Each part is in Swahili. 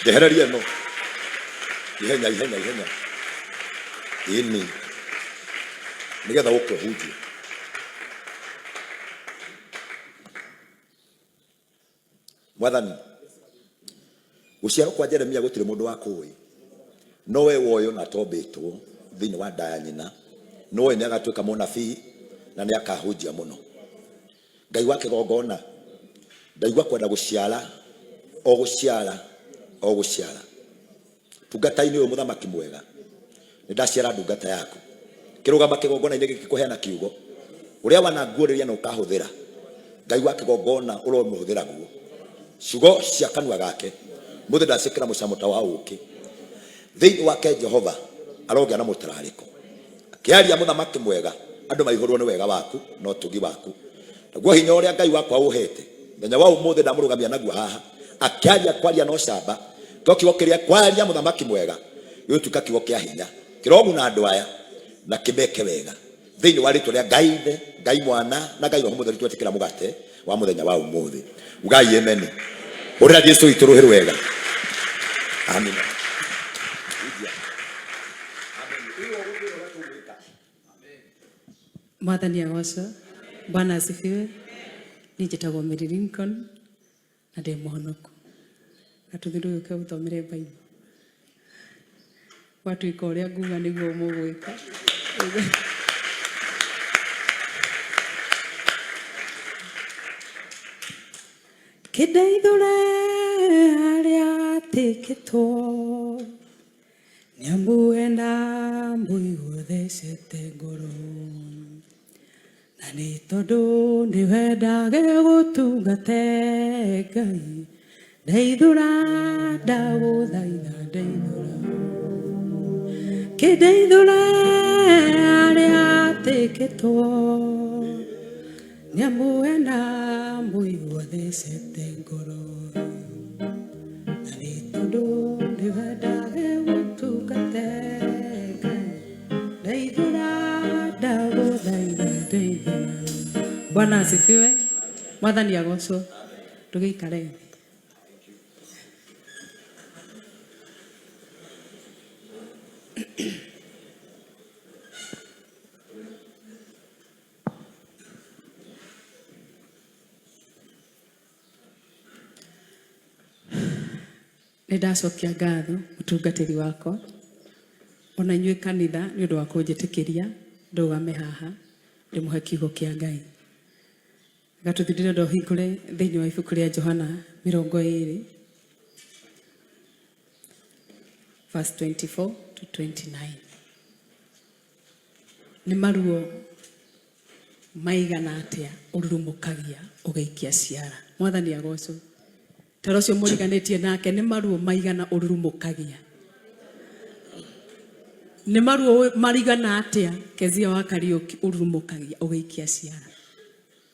Yehereria no. Ihenya. Ini. Nigetha ukehunjia. Mwathani. Guciarwo kwa Jeremia gutire mundu wa kuwi. No we woyo na tombitwo thini wa ndaya nyina. No we niagatuika munabii na niakahunjia muno. Ngai wake gogona. Ndaigua kwenda guciara o guciara. Tungata-ini uyu muthamaki mwega. Nindaciara ndungata yaku. Kirugama kigongona-ini giki kuheana kiugo. Uria wananguuriria na ukahuthira. Ngai wake gogona uromuhuthira guo. Ciugo cia kanua gake. Muthe ndacikira mucamo ta wa uki. Thiini wake Jehova arogia na mutarariko. Akiaria muthamaki mwega. Andu maihurwo ni wega waku no tugi waku. Naguo hinya uria Ngai wakwa uhete. Menya wa umuthe ndamurugamia naguo haha. Akiaria kwaria no camba. Kiugo kiria kwaria muthamaki mwega. Gituka kiugo kia hinya. Kirogu na andu aya na kibeke wega. Thiini wa ritwa ria Ngai Ithe, Ngai Mwana na Ngai Roho Mutheru twetikira mugate wa muthenya wa umuthi. Ugai amen. Urira Jesu ituruhiri wega. Amen. Mwathani agocwo. Bwana asifiwe. Nijitagwo Mary Lincoln na ndi muhonoku. Gatuthiru yuke uthomere Bible. Watu ikoria nguga niguo mugwika. Kideithule aria tikitwo nyambuenda mbuiguthecete ngoro na ni tondu ndiwendage gutungate Ngai ndeithura ndaguthaitha ndeithura kideithule aria tikitwo nyambuenda mbuiguthecete ngoro na ni tondu ndiwendage gutungate Ngai ndeithura ndaguthaitha ndeithura. Bwana asifiwe. Mwathani agocwo. Tugikare. Nidacokia ngatho mutungatiri wakwa ona inyuĩ kanitha nĩ ũndũ wa kũnjĩtĩkĩria ndũgame haha ndĩmũhe kiugo kĩa Ngai. Gatũthindĩre ndo hingũre thĩinĩ wa ibuku rĩa Johana 20 verse 24 to 29. Nĩ maruo maigana atĩa ũrurumũkagia ũgaikia ciara. Mwathani agocwo. Taro cio mũriganĩtie nake nĩ maruo maigana ũrurumũkagia. Nĩ maruo marigana atĩa Kezia wa Kariuki ũrurumũkagia ũgaikia ciara.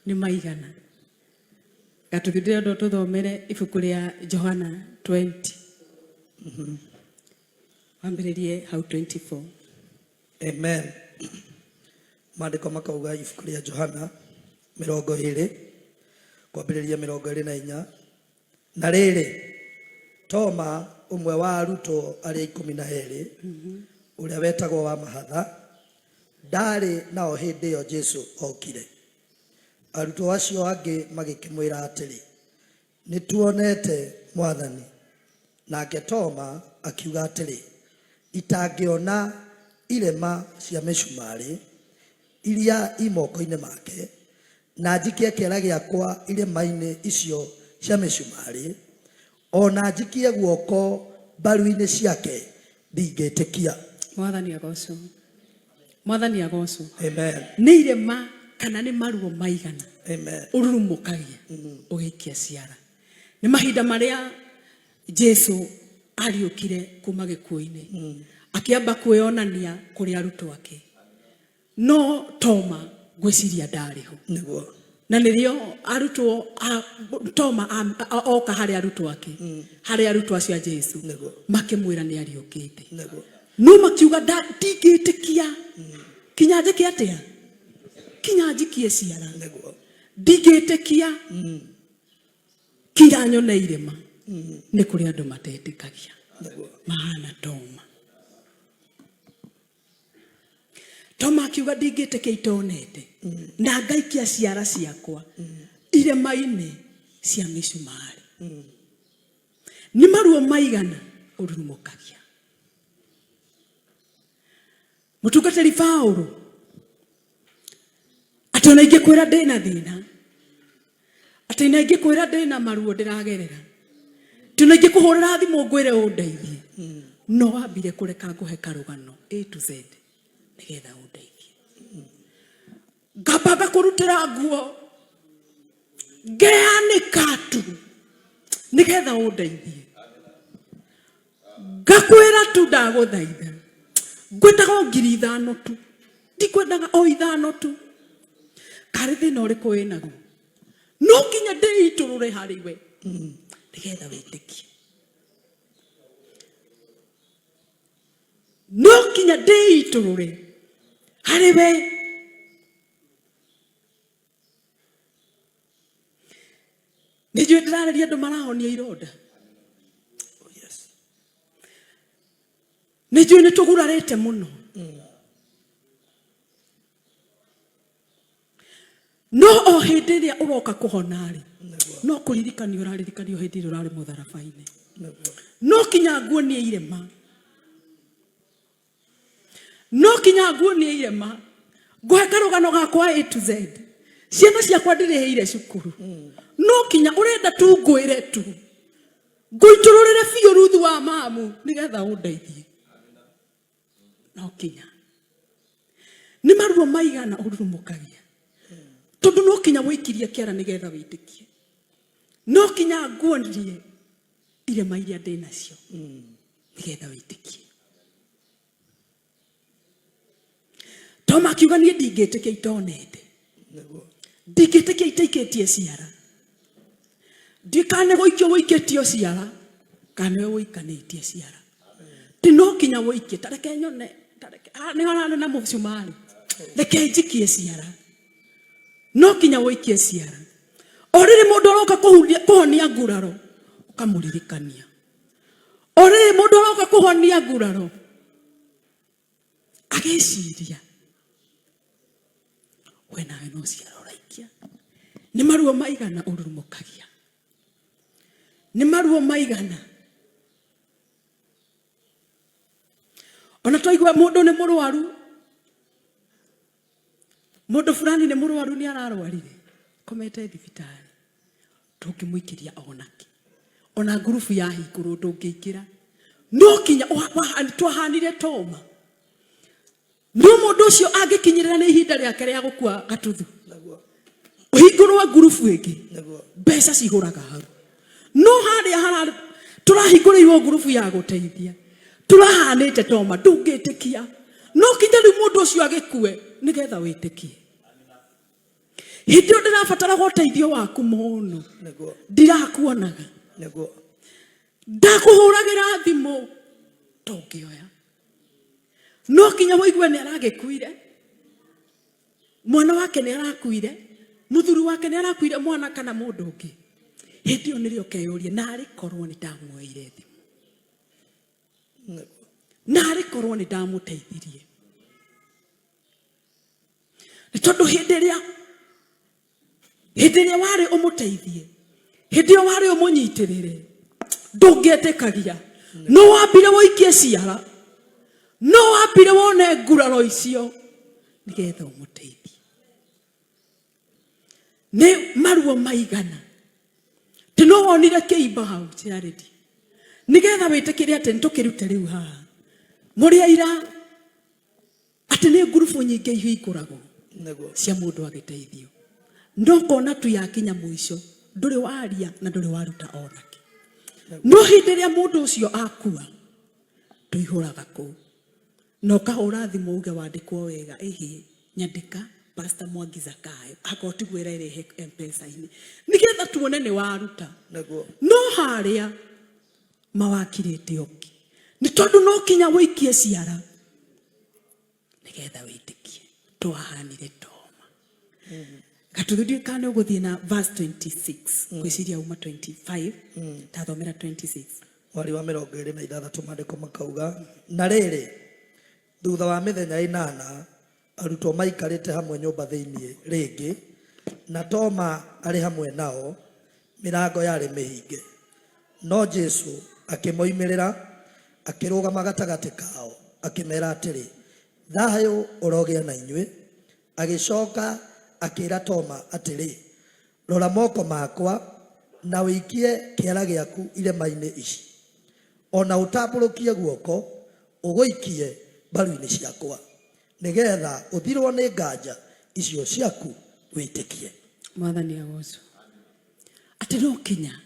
Nĩ maigana. Gatũthindĩre ndo tũthomere ibuku rĩa Johana 20. Wambĩrĩrie hau 24. Amen. Maandĩko makauga ibuku rĩa Johana 20 kwambĩrĩria 24. Na rĩrĩ Toma ũmwe wa arutwo arĩa 12 ũrĩa wetagwo wa mahatha ndarĩ nao hĩndĩ ĩyo Jesu okire. Arutwo acio angĩ magĩkĩmwĩra atĩrĩ nĩtuonete Mwathani. Nake Toma akiuga atĩrĩ itangĩona irema cia mĩcumarĩ iria imoko-inĩ make na njikie kĩara gĩakwa irema-inĩ icio cia mĩcumarĩ ona njikie guoko mbaru-inĩ ciake ndingĩtĩkia. Mwathani agocwo. Mwathani agocwo. Amen. Nĩ irema kana nĩ maruo maigana. Amen. Ũrurumũkagia ũgaikia ciara. Nĩ mahinda marĩa Jesu ariũkire kuma gĩkuũ-inĩ akĩamba kwĩonania kũrĩ arutwo ake. No Toma ngwĩciria ndarĩ ho. Nĩguo. Na nĩrĩo arutwo Toma oka harĩ arutwo ake. Harĩ arutwo acio a Jesu. Makĩmwĩra nĩ ariũkĩte. Nĩguo. No makiuga ndingĩtĩkia. Kinya njĩke atĩa? Kinya njikie ciara. Nĩguo. Ndingĩtĩkia. Kira nyone irema. nĩ kũrĩ andũ matetĩkagia mahana Toma. Toma akiuga ndingĩtĩkia itonete na ngaikia ciara ciakwa irema-inĩ cia mĩcumarĩ. Nĩ maruo maigana ũrurumũkagia. Mũtungatĩri Paulo atĩ ona ingĩkwĩra ndĩna thĩna, atĩ ona ingĩkwĩra ndĩna maruo ndĩragerera, atĩ ona ingĩkũhũrĩra thimũ ngwĩre ũndeithie, no wambire kũreka ngũhe karũgano A to Z nĩgetha ũndeithie. Ngamba ngakũrutĩra nguo ngeanĩka tu nĩgetha ũndeithie. Ngakwĩra tu ndagũthaitha, ngwendaga o 5,000 tu, ndikwendaga o 5 tu. Karĩ thĩna ũrĩkũ wĩnaguo? No nginya ndĩitũrũre harĩ we nĩgetha wĩtĩkie. No nginya ndĩitũrũre harĩ we. Nĩnjũĩ ndĩrarĩria andũ marahonia ironda. Nĩnjũĩ nĩtũgurarĩte mũno. No o hĩndĩ ĩrĩa ũroka kũhona-rĩ, no kũririkanio ũraririkanio hĩndĩ ĩrĩa ũrarĩ mũtharaba-inĩ. No kinya nguonie irema. No kinya nguonie irema. Ngũhe karũgano gakwa A to Z. Ciana ciakwa ndirĩhĩire cukuru. No kinya ũrenda tu ngwĩre tu. Ngũitũrũrĩre biũ ruthu wa mamu nĩgetha ũndeithie. No kinya. Nĩ maruo maigana ũrurumũkagia. Tondũ no kinya wĩkirie kĩara nĩgetha wĩtĩkie. No kinya nguonie irema iria ndĩ nacio nĩgetha wĩtĩkie. Toma akiuga niĩ ndingĩtĩkia itonete. Ndingĩtĩkia itaikĩtie ciara. Ndikane gũikio wĩikĩtio ciara kana we wĩikanĩtie ciara. Ti no kinya wĩikie tareke nyone tareke nĩ harana na mũcumarĩ. Reke njikie ciara. No kinya wĩikie ciara. O rĩrĩ mũndũ aroka kũhonia nguraro ũkamũririkania. O rĩrĩ mũndũ aroka kũhonia nguraro agĩciria we nawe no ciara ũraikia. Nĩ maruo maigana ũrurumũkagia. Nĩ maruo maigana. Ona twaigua mũndũ nĩ mũrwaru, mũndũ fulani nĩ mũrwaru nĩ ararwarire komete thibitarĩ, ndũngĩmũikĩria onaki. Ona ngurubu yahingũrwo ndũngĩingĩra. No kinya twahanire Toma. No mũndũ ũcio angĩkinyĩrĩra nĩ ihinda rĩake rĩa gũkua gatuthu, ũhingũrwo ngurubu ĩngĩ, mbeca cihũraga hau. No harĩa tũrahingũrĩirwo ngurubu ya gũteithia, tũrahanĩte Toma, ndũngĩtĩkia. No kinya rĩu mũndũ ũcio agĩkue nĩgetha wĩtĩkie. Hĩndĩ ĩyo ndĩrabatara ũteithio waku mũno, ndirakuonaga. Ndakũhũragĩra thimũ ndũngĩoya. No kinya wĩigue nĩ aragĩkuire, mwana wake nĩ arakuire, mũthuri wake nĩ arakuire, mwana kana mũndũ ũngĩ. Hĩndĩ ĩyo nĩrĩo ũkeyũria narĩ korwo nĩ ndamuoire thimũ, narĩ korwo nĩ ndamũteithirie. Nĩ tondũ hĩndĩ ĩrĩa warĩ ũmũteithie, hĩndĩ ĩyo warĩ ũmũnyitĩrĩre, ndũngĩetĩkagia. No wambire wĩikie ciara, no wambire wone nguraro icio nĩgetha ũmũteithie. Nĩ maruo maigana. Ti no wonire kĩimba hau Charity nĩgetha wĩtĩkĩre atĩ nĩtũkĩrute rĩu haha. Mũrĩ aira atĩ nĩ ngurubu nyingĩ ihingũragwo cia mũndũ agĩteithio. No kona tu yakinya mũico ndũrĩ waria na ndũrĩ waruta onaki. No hĩndĩ ĩrĩa mũndũ ũcio akua ndũihũraga kũu. No kahũra thimũ uge wandĩkwo wega, ĩhĩ nyandĩka Pastor Mwangi Zakayo akotigwĩra ĩrehe M-Pesa-inĩ nĩgetha tuone nĩ waruta. No harĩa mawakirĩte oki. Nĩ tondũ no kinya wĩikie ciara nĩgetha wĩtĩkie. Twahanire Toma. Katuthudio kana uguthie na verse 26 kwiciria uma 25 tathomera 26 wari wa 26 maandiko makauga na rĩrĩ thutha wa mĩthenya 8 arutwo maikarĩte hamwe nyũmba thĩinĩ rĩngĩ na Toma arĩ hamwe nao mĩrango yarĩ mĩhinge no Jesu akĩmoimĩrĩra akĩrũgama gatagatĩ kao akĩmera atĩrĩ thayũ ũrogĩa na inyuĩ agĩcoka akĩra Toma atĩrĩ rora moko makwa na wĩikie kĩara gĩaku irema-inĩ ici ona ũtambũrũkie guoko ũgũikie mbaru-inĩ ciakwa nĩgetha ũthirwo nĩ nganja icio ciaku wĩtĩkie. Mwathani agocwo atĩ no kinya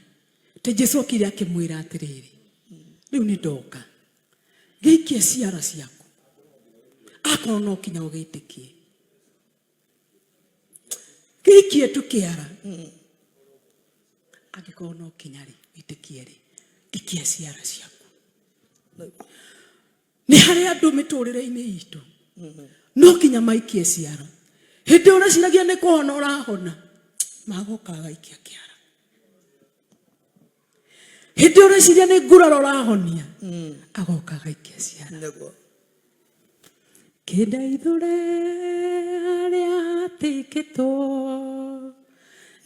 te Jesu akĩrĩ akĩmwĩra atĩrĩrĩ rĩu nĩ ndoka gĩikie ciara ciaku akorwo no kinya ũgĩtĩkie gĩikie tu kĩara angĩkorwo no kinya rĩ wĩtĩkie rĩ ikia ciara ciaku. Nĩ harĩ andũ mĩtũrĩre-inĩ itũ no kinya maikie ciara hĩndĩ ũreciragia nĩ kũhona ũrahona magoka gaikia kĩara hĩndĩ ũreciria nĩ nguraro ũrahonia agoka gaikia ciara kĩndeithũre harĩa hatĩkĩtwo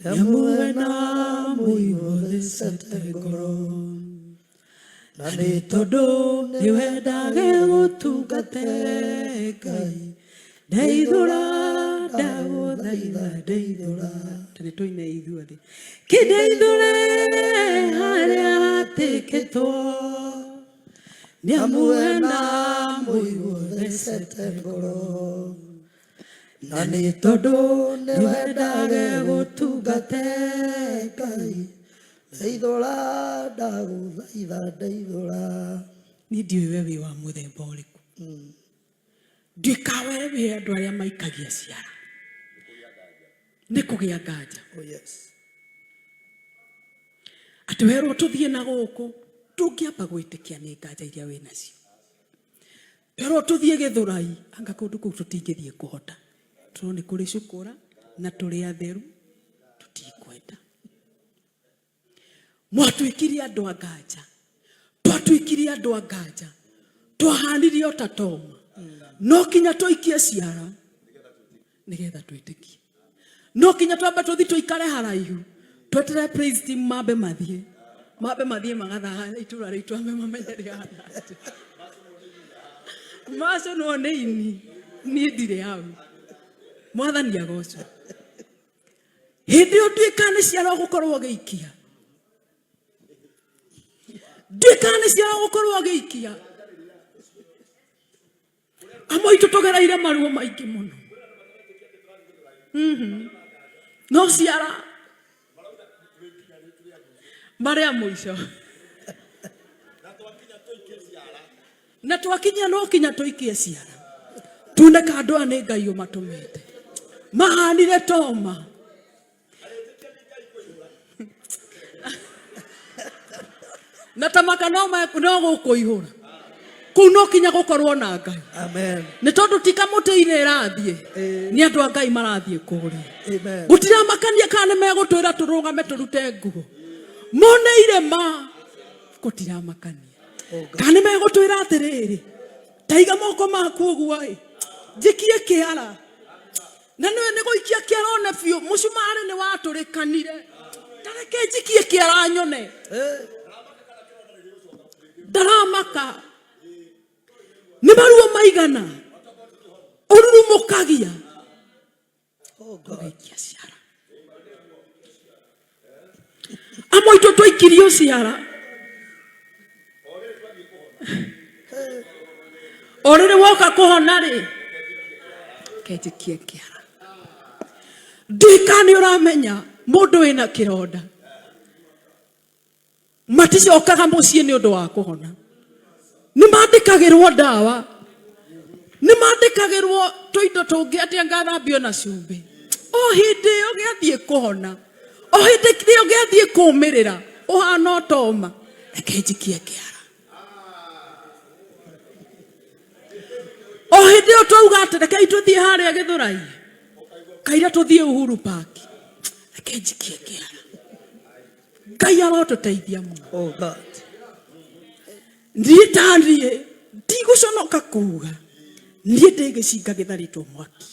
nyamũre na mũiyũro thecete ngoro na nĩ tondũ nĩ wendage gũtungate Ngai ndeithũra ndagũthaitha ndeithũra tene tũine ithuothe kĩndeithũre harĩa hatĩkĩtwo nyamũre na mũiyũro thecete ngoro na nĩ tondũ nĩ wendage gũtungate Ngai ndeithũra ndagũthaitha ndeithũra. Niĩ ndiũĩ we wĩ wa mũthemba ũrĩkũ ndikawe wĩ andũ arĩa maikagia ciara nĩ kũgĩa nganja atĩ werwo tũthiĩ na gũkũ ndũngĩamba gwĩtĩkia nĩ nganja iria wĩ nacio werwo tũthiĩ Gĩthũrai anga kũndũ kũu tũtingĩthiĩ kũhota tondũ nĩ kũrĩ cukũra na tũrĩ atheru tũtikwenda mwatuĩkire andũ a nganja twatuĩkire andũ a nganja twahanirio ta Toma no kinya tũikie ciara nĩgetha twĩtĩkie no kinya twamba tũthiĩ tũikare haraihu twetere praise team mambe mathiĩ magathaga itũra ritũ ambe mamenye rĩhana atĩa maconwo nĩ ini niĩ ndirĩ hau. Mwathani agocwo hĩndĩ ĩyo nduĩka nĩ ciara gũkorwo gĩikia nduĩka nĩ ciara gũkorwo gĩikia amwe itũ tũgereire maruo maingĩ mũno no ciara marĩa mũico na twakinya no kinya tũikie ciara tuone kandũ nĩ Ngai ũmatũmĩte mahanire Toma na tamaka no gũkũihũra kũu no kinya gũkorwo na Ngai. Amen. Nĩ tondũ ti kamũtĩ-inĩ ĩrathiĩ nĩ andũ a Ngai marathiĩ kũrĩa gũtiramakania kana nĩ megũtwĩra tũrũgame tũrute nguo mone irema gũtiramakania kana nĩ megũtwĩra atĩrĩrĩ taiga moko maku ũguo njikie kĩara na nĩ gũikia kĩara one biũ mũcumarĩ nĩ watũrĩkanire tareke njikie kĩara nyone ndaramaka nĩ maruo maigana ũrurumũkagia ũgaikia ciara amwe itũ twaikirio ciara o rĩrĩ woka kũhona rĩ kenjikie kĩara ndika nĩ ũramenya mũndũ wĩna kĩronda maticokaga mũciĩ nĩ ũndũ wa kũhona nĩ mandĩkagĩrwo ndawa nĩ mandĩkagĩrwo tũindo tũngĩ atĩ ngathambio na cumbĩ o hĩndĩ ĩyo gĩathiĩ kũhona o hĩndĩ ĩyo gĩathiĩ kũũmĩrĩra ũhana o Toma reke njikie kĩara o hĩndĩ ĩyo twauga atĩ rekei tũthiĩ harĩa Gĩthũrai kaira tuthie Uhuru Park reke njikie kiara Ngai arotuteithia muno. Oh God. Nditandie ndiguconoka kuga nie ndigicinga githaritwo mwaki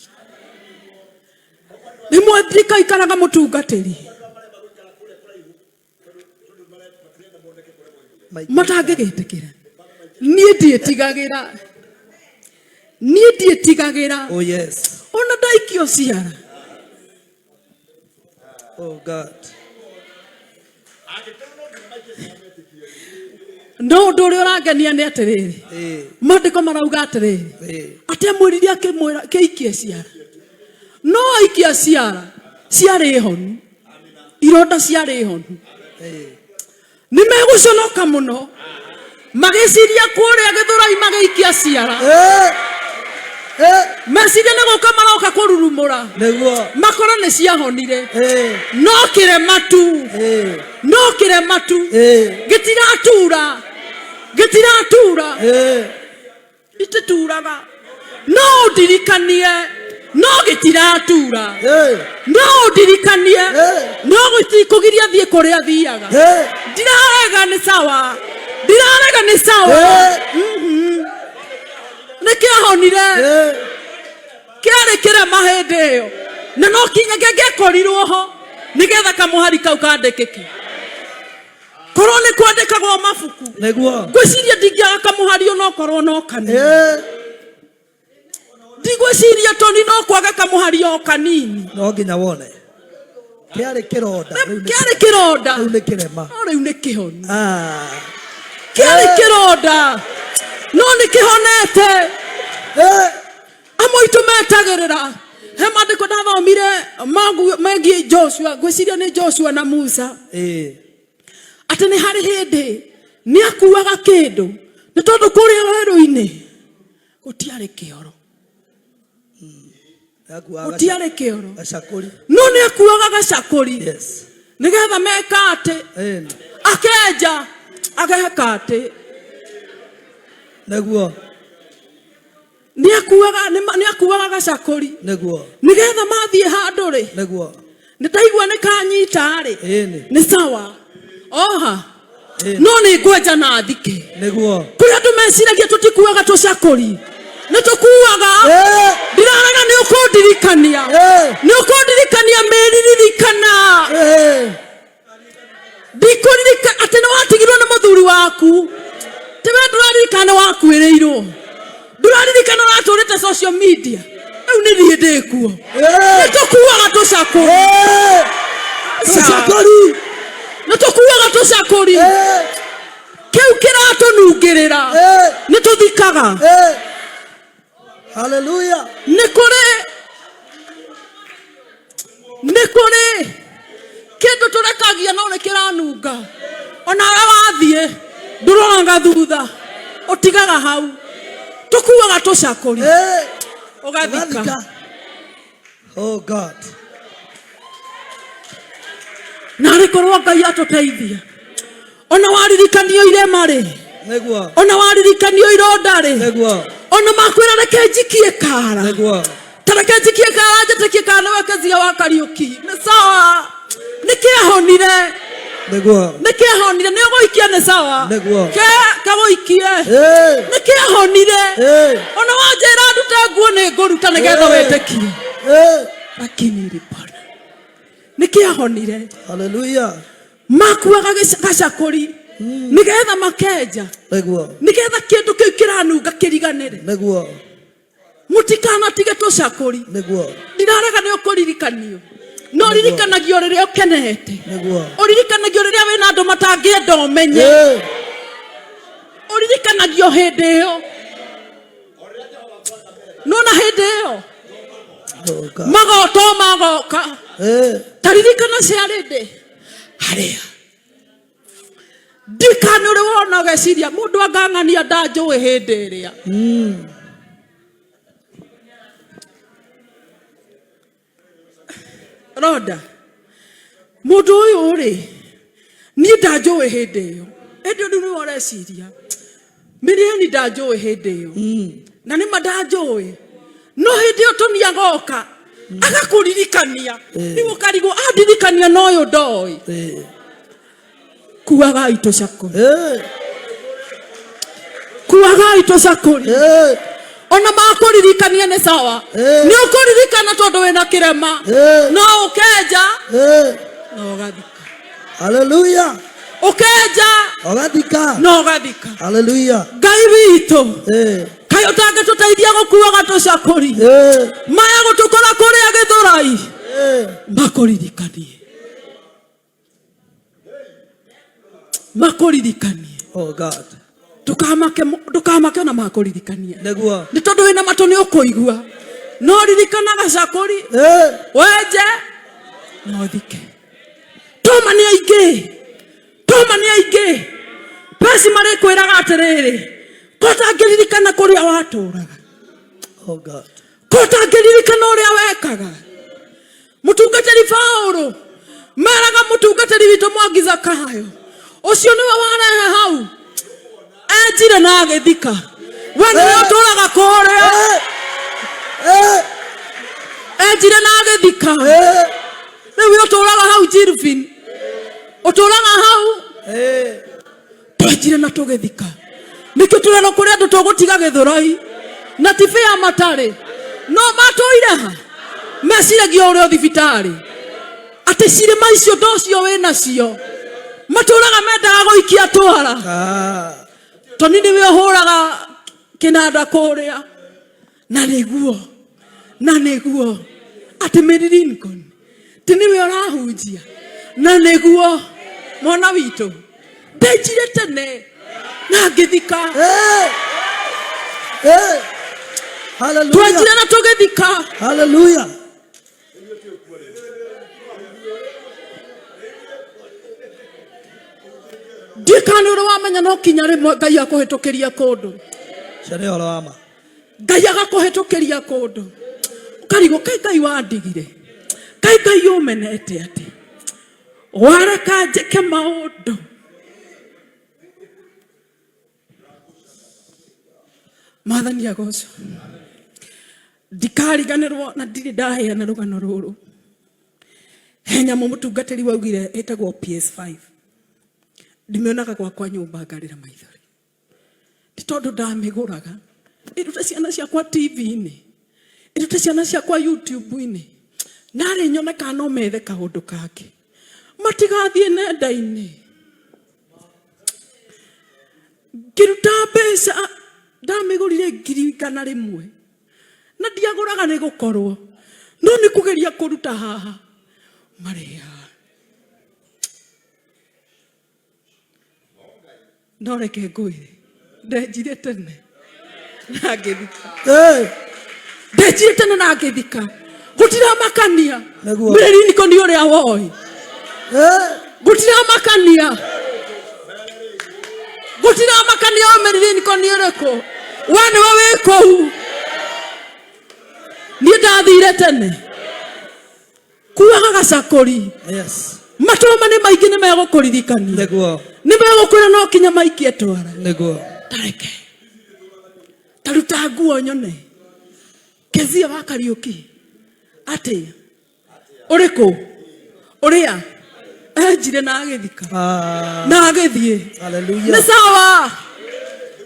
nimwe ndikaikaraga mutungatiri matangigitikira nie ndietigagira Oh yes. ona ndaikio ciara. Oh God. No nduri urangenia ni atiriri mandiko marauga atiriri ati amwirire akimwira kiikie ciara no aikia ciara ciari honu ironda ciari honu ni meguconoka muno magiciria kuria Githurai magiikia ciara meciria ni guka maroka kururumura Neguo makora ni ciahonire no kirematu gitiratura itituraga no ndirikanie no gitiratura no ndirikanie no gitikugiria thie kuria thiaga ndirarega ni sawa nikiahonire kiari kirema hindi iyo na no kinya ngekorirwo ho nigetha kamuhari kau kandikiki korwo ni kwandikagwo mabuku Neguo ngwiciria ndingiaga kamuhari no korwo no kanini ndigwiciria toni no kwaga kamuhari o kanini no nginya wone kiari kironda riu ni kirema riu ni kihoni kiari kironda no ni kihonete amoitu metagirira he mandiko ndathomire megie Joshua ngwiciria ni Joshua na Musa ati ni hari hindi ni akuaga kindu ni tondu kuria weru-ini gutiari kioro gutiari kioro gacakuri no ni akuaga gacakuri yes nigetha meka ati akenja ageka ati Neguo ni akuaga gacakuri Neguo nigetha mathie handu ri Neguo nitaigua ni kanyita ri ni sawa oha no ni ngwenja na thike Neguo kuri andu meciragia tutikuaga tucakuri nitukuaga ndirarega ni ukundirikania meriririkana ndikuririka ati ni watigirwo ni muthuri waku tiwe nduraririkana wakuiriirwo nduraririkana uraturite social media riu ni thie ndikuo nitukuaga tucakuri kiu kiratunungirira nituthikaga hallelujah ni kuri kindu turekagia no ni kiranunga ona wathie nduroranga thutha utigaga hau tukuaga tucakuri ugathika. Oh God nari korwo Ngai atuteithia ona waririkanio irema ri Neguo ona waririkanio ironda ri Neguo ona makwira reke njikie kara Neguo tareke njikie kara njetekie kara na wekazia wa Kariuki ni sawa nikiahonire ni ugoikia ni sawa Neguo kagoikie nikiahonire ona wanjira ndute nguo ni nguruta nigetha witekie lakini ripona nikiahonire hallelujah makuaga gacakuri nigetha makenja nigetha kindu kiu kiranunga kiriganire mutikanatige tucakuri ndirarega ni ukuririkanio no ririkanagio riria ukenete uririkanagio riria wina andu matangienda umenye uririkanagio hindi iyo no na hindi iyo magoka taririkana ciari ndi haria ndikana uri wona geciria mundu angang'ania ndanjui hindi iria roda mundu uyu ri ni ndanjui hindi iyo hindi ndu ni ureciria milioni ndanjui hindi iyo na ni mandanjui no hindi iyo tunia goka agakuririkania ni gukarigo andirikania noyo ndoi kuaga ito cakuri kuaga ito cakuri ona makuririkania ni sawa ni ukuririkana tondu wina kirema no ukenja no gathika. Hallelujah. Ukenja ogathika no gathika. Hallelujah. Ngai witu kayo tange tutaithia gukuaga tucakuri maya gutukora kuria Githurai makuririkanie makuririkanie. Oh God. Tukamake na makuririkania Neguo ni tondu wina matu ni ukuigua no ririkana gacakuri wenje no thike. Toma ni aingĩ pesi mari kwiraga atiriri kota ngiririkana kuria waturaga. Oh God. Kota ngiririkana uria wekaga. Mutungatiri Paulo meraga mutungatiri witu Mwangi Zakayo ucio niwe warehe hau enjire na agithika we niwe uturaga kuria enjire na agithika niwe uturaga hau Jirvin uturaga hau twajire na tugithika nikio tureno kuria andu tugutiga Githurai na tifia matari no matuire ha meciragia uria thibitari ati cirima icio ndocio wina cio maturaga mendaga guikia twara toni niwe uhuraga kinanda kuria na niguo ati Mary-Lincoln ti niwe urahunjia na niguo mwana witu ndenjire tene na ngithika. Hallelujah. Twajire na tugithika. Hallelujah. Ndikani uri wamenya no kinya rimwe Ngai akuhitukiria kundu cere horo wama Ngai agakuhitukiria kundu ukarigo kai Ngai wandigire kai Ngai umenete ati wareka njike maundu Mwathani agocwo ndikariganirwo na ndiri ndaheana rugano ruru henya mutungatiri waugire etagwo PS5 ndimionaga gwakwa nyumba ngarira maithori ti tondu ndamiguraga iruta ciana ciakwa TV-ini iruta ciana ciakwa YouTube-ini nari nyoneka no methe kaundu kake matigathie nenda-ini ngiruta mbeca ndamigurire ngiri kana rimwe na ndiaguraga ni gukorwo no ni kugeria kuruta haha maria no reke ngwire ndenjire tene na ngithika ndenjire tene na ngithika gutira makania Mary-Lincoln uria woi gutira makania Mary-Lincoln uriko wane wewe kou ni ndathire tene kuaga gacakuri. Yes. Matoma ni maingi ni megukuririkania neguo ni megukwira no kinya maikie twara neguo tareke taruta nguo nyone Kezia wa Kariuki ati uriko uria enjire na agithika na agithie. Hallelujah. Ni sawa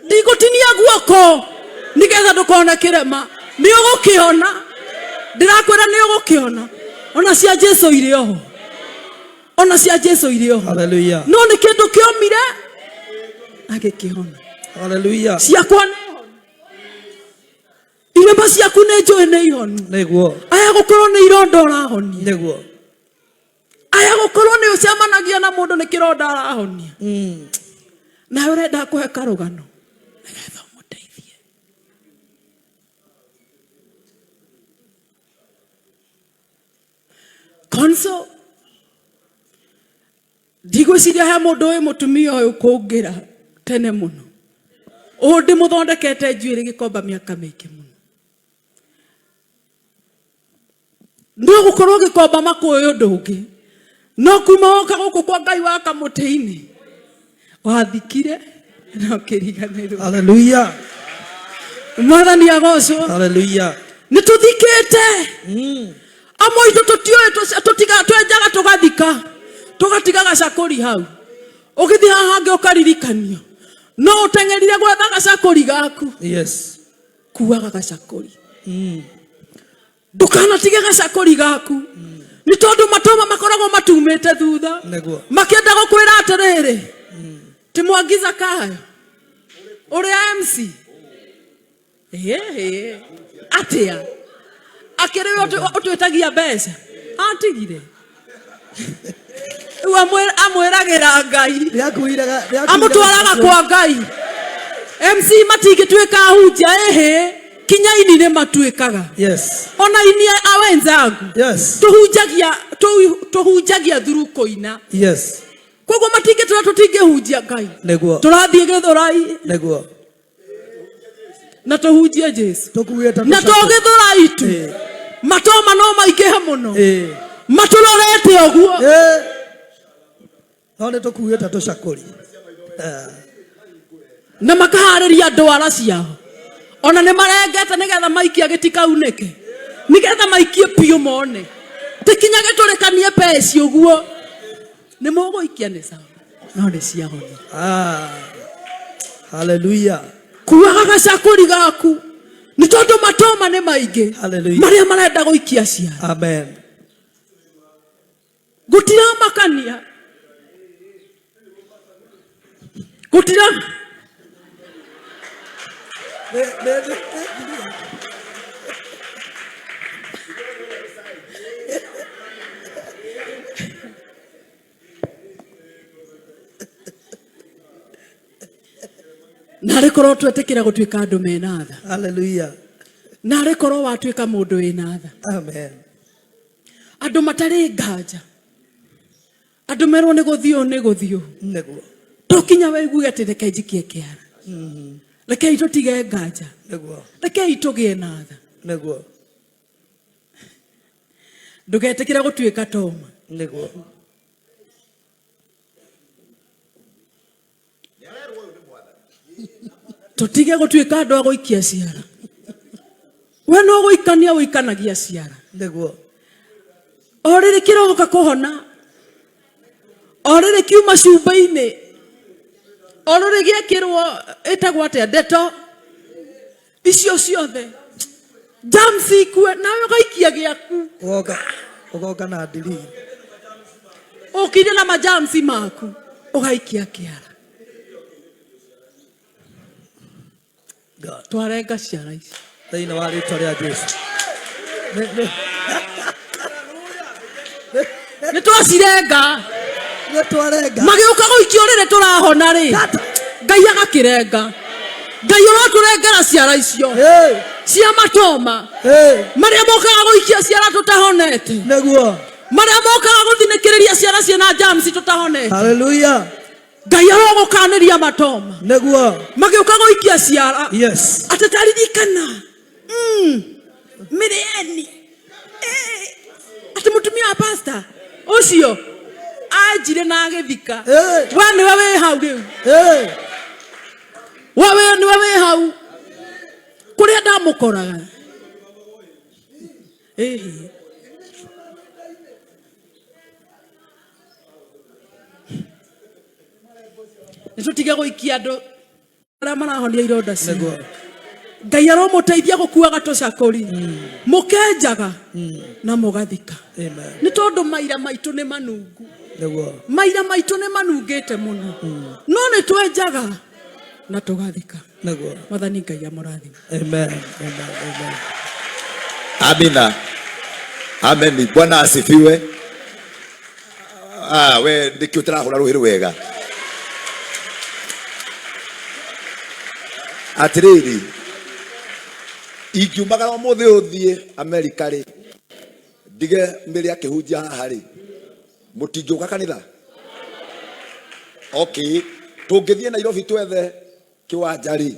ndigutinia guoko nigetha ndukona kirema ni ugukiona ndirakwira ni ugukiona ona cia Jesu irio ona cia Jesu irio. Hallelujah. No ni kindu kiomire agikiona. Hallelujah. Ciakwa ni irema ciaku ni njui ni ihonu neguo aya gukorwo ni ironda urahonia neguo aya gukorwo ni ucemanagia na mundu ni kironda arahonia na urenda kuhe karugano nigetha umuteithie. Konso ndigwiciria he mundu uyu mutumia uyu kungira tene muno undi muthondekete njuiri gikomba miaka mingi muno no gukorwo gikomba makuyu ndungi no kuma woka guku kwa Ngai wa kamuti-ini wathikire no kiriganirwo. Hallelujah. Mwathani agocwo. Hallelujah. Nituthikite Amwe itu tutiga twenjaga tugathika tugatiga gacakuri hau ugithi haha nge ukaririkanio no utengerire gwetha gacakuri gaku. Yes. Kuaga gacakuri. Ndukanatige gacakuri gaku. Ni tondu matoma makoragwo matumite thutha. Makienda gukwira atiriri. Ti Mwangi Zakayo. Uri MC. Atia. Akiriwe utwetagia mbeca. Atigire. Amwiragira Ngai. Amutwaraga kwa Ngai. MC matigituika hunjia kinyaini ne matuikaga. Yes. Ona ini awenzangu. Yes. Tuhunjagia thuru koina. Yes. Koguo matigitira tutingihunjia Ngai. Neguo. Turathie Githurai. Neguo. Na tuhunjia Jesu. Tukuweta na Githurai tu. Matoma no maikiha muno. Matulorete oguo. None tukuweta tucakuri. Na makahariria ndwara ciao. Ona ne marengete nigetha maikia gitikaunike. Nigetha maikie piu mone. Tikinyage turekanie pesi oguo. Ni muguikia ni sawa. No ni ciahonia. Hallelujah. Kuaga gacakuri gaku. Ni tondu matoma ne maingi. Hallelujah. Maria marenda guikia ciana. Amen. Gutira makania. Gutira nare korwo twetekera gutuika andu mena tha. Hallelujah. Nare korwo watuika mundu wina tha. Amen. Andu matari nganja. Andu merwo ni guthio. Neguo. Tokinya weiguge ati reke njikie kiara. Reke tutige nganja. Neguo. Reke tugie na tha. Neguo. Ndugetekera gutuika toma. Neguo. Tutige gutuika andu aguikia ciara. We no guikania wikanagia ciara. Neguo. Orire kiroka kuhona. Orire kiuma cumba-ini. Orire giekirwo etagwo atia ndeto. Icio ciothe. Jamsi kwe nawe gaikia giaku. Ugoka na ndiri. Ukire na majamsi maku. Ugaikia kiara. God. Twarenga ciara ici. Thĩinĩ wa rĩĩtwa rĩa Jesũ. Nĩ twacirenga. Twarenga. Magiuka guikio rĩrĩ turahona rĩ. Ngai agakirenga. Ngai ũraturengera ciara icio. Cia matoma. Maria mokaga guikia ciara tutahonete. Neguo. Maria mokaga guthinĩkĩrĩria ciara ciena jamsi tutahonete. Hallelujah. Ngai arogũkanĩria matoma. Neguo. Magiuka guikia ciara. Yes. Atataririkana. Mirieni. Ati mutumia wa pastor. Ucio. Ajire na agithika. We niwe wi hau riu. Wewe niwe wi hau. Kuria ndamukoraga. Nitutige guikia andu aria marahonia ironda ciao. Ngai aromuteithia gukuaga tucakuri. Mukenjaga na mugathika. Amen. Ni tondu maira maitu ni manungu. Neguo. Maira maitu ni manungite muno. No ni twenjaga na tugathika. Neguo. Mwathani Ngai amurathime. Amen. Amen. Amina. Amen. Bwana asifiwe. We ndikio turahura ruhiru wega. Atiriri. Ingiumagara umuthi uthie Amerika ri. Ndige mbere akihunjia haha ri. Mutingiuka kanitha. Okay. Tungithie Nairobi twethe kiwanja ri.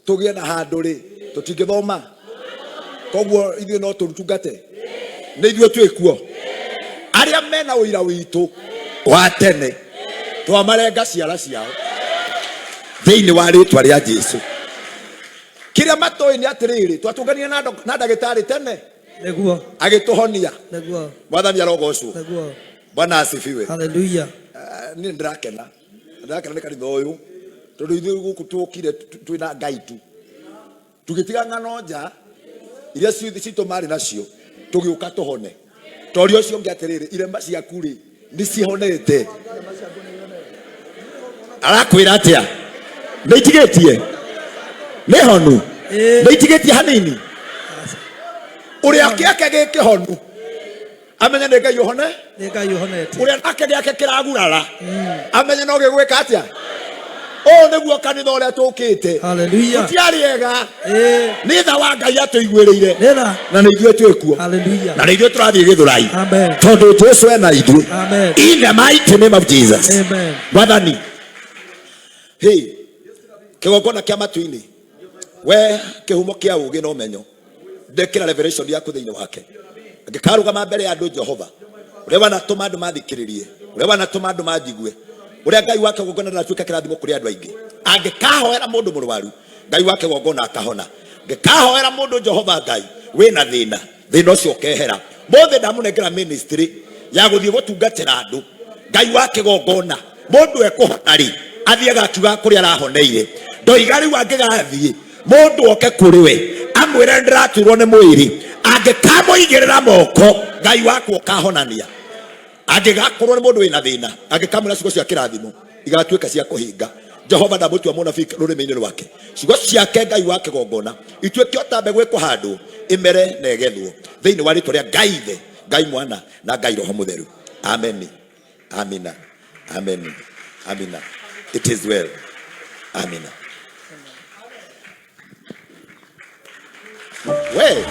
Tugie na handu ri. Tutingithoma. Koguo ithuĩ no tũrutungate. Nĩ ithuĩ twĩkuo. Arĩa mena ũira witũ wa tene twamarenga ciara ciao thĩinĩ wa rĩĩtwa rĩa Jesũ. Kĩrĩa matũĩ nĩ atĩrĩrĩ, twatũnganire na ndagĩtarĩ tene Neguo. agituhonia Neguo. mwathani arogocwo Neguo. Bwana asifiwe. Hallelujah. Ni ndrakena ni kanitha uyu tondu ithuĩ gũkũ tũkire twĩna Ngai tu tũgĩtiga ng'ano nja iria citũ marĩ nacio tũgĩũka tũhone tori ũcio ũngĩ atĩrĩrĩ irema ciaku rĩ nĩ cihonete arakwĩra atĩa nĩ itigĩtie nĩ honu nĩ itigĩtie hanini ũrĩa kĩake gĩkĩhonu amenya nĩ Ngai ũhone Nĩ Ngai ũhonete. ũrĩa nake gĩake kĩragurara amenya no gĩgwĩka atĩa o nĩguo kanitha ũrĩa tũkĩte Hallelujah. tũtiarĩega nĩ tha wa Ngai atũiguĩrĩire Nĩtha. na nĩ ithuĩ twĩkuo Hallelujah. na nĩ ithuĩ tũrathiĩ Gĩthũrai Amen. tondũ Jesũ ena ithuĩ Amen. in the mighty name of Jesus. Amen. Mwathani kĩgongona kĩa matu-inĩ we kĩhumo kĩa ũgĩ na ũmenyo ndekĩra revelation yaku thĩinĩ wake ngĩkarũgama mbere ya andũ Jehova ũrĩa wanatũma andũ mathikĩrĩrie ũrĩa wanatũma andũ manjigue ũrĩa Ngai wake gongona ndatuĩka kĩrathimo kũrĩ andũ aingĩ angĩkahoera mũndũ mũrwaru Ngai wake gongona akahona ngĩkahoera mũndũ Jehova Ngai wĩna thĩna ũcio ũkehera mothe ndamũnengera ministry ya gũthiĩ gũtungatĩra andũ Ngai wake gongona mũndũ ekũhona rĩ athiaga akiuga kũrĩa arahoneire ndoiga rĩu angĩgathiĩ mũndũ oke kũrĩ we amwĩre ndĩraturwo nĩ mwĩrĩ angĩkamũigĩrĩra moko Ngai wake ũkahonania angĩgakorwo nĩ mũndũ wĩna thĩna angĩkamwĩra ciugo cia kĩrathimo igatuĩka cia kũhinga Jehova ndamũtua mũnabii rũrĩmĩ-inĩ rwake ciugo ciake Ngai wake gongona ituĩke o ta mbegũ ĩkũhandwo ĩmere na ĩgethwo thĩinĩ wa rĩĩtwa rĩa Ngai Ithe Ngai Mwana na Ngai Roho Mũtheru. Amen. Amina. Amen. Amina. It is well. Amina. Well.